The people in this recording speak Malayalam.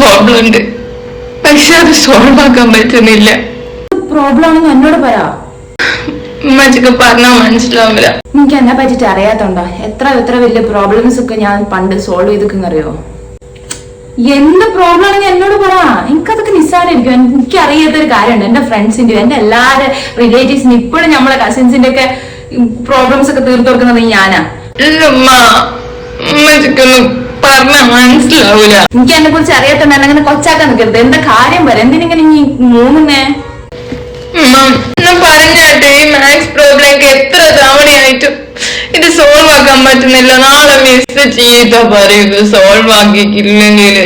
പ്രോബ്ലം ഉണ്ട്, പക്ഷെ അത് സോൾവ് ആക്കാൻ പറ്റുന്നില്ല. പ്രോബ്ലം ആണെന്ന് എന്നോട് പറ. ഉമ്മച്ചിക്ക് പറഞ്ഞാ മനസ്സിലാവില്ല. എനിക്ക് എന്നെ പറ്റിട്ട് അറിയാത്തോണ്ടാ എത്ര വലിയ പ്രോബ്ലംസ് ഒക്കെ ഞാൻ പണ്ട് സോൾവ് ചെയ്തിരിക്കുന്നറിയോ. എന്ത് പ്രോബ്ലം ആണെങ്കിൽ എന്നോട് പറ, എനിക്കതൊക്കെ നിസ്സാരമായിരിക്കും. എനിക്ക് അറിയാത്തൊരു കാര്യമുണ്ട്, എന്റെ ഫ്രണ്ട്സിന്റെ എന്റെ എല്ലാവരുടെ റിലേറ്റീവ്സിന്റെ ഇപ്പോഴും നമ്മളെ കസിൻസിന്റെ ഒക്കെ പ്രോബ്ലംസ് ഒക്കെ തീർത്തു കൊടുക്കുന്നത് ഞാനാ. ഉമ്മച്ചിക്കൊന്നും പറഞ്ഞാ മനസ്സിലാവൂല. എനിക്ക് എന്നെ കുറിച്ച് അറിയാത്തോണ്ട് അങ്ങനെ കൊച്ചാക്കാൻ നിൽക്കരുത്. എന്താ കാര്യം വരെ എന്തിനിങ്ങനെ നീ മൂന്നുന്നേ പറഞ്ഞാട്ടെ. ഈ മാത്സ് പ്രോബ്ലം എത്ര തവണയായിട്ടും ഇത് സോൾവ് ആക്കാൻ പറ്റുന്നില്ല. നാളെ മിസ് ചീത്ത പറയും സോൾവ് ആക്കിയില്ലെങ്കിൽ.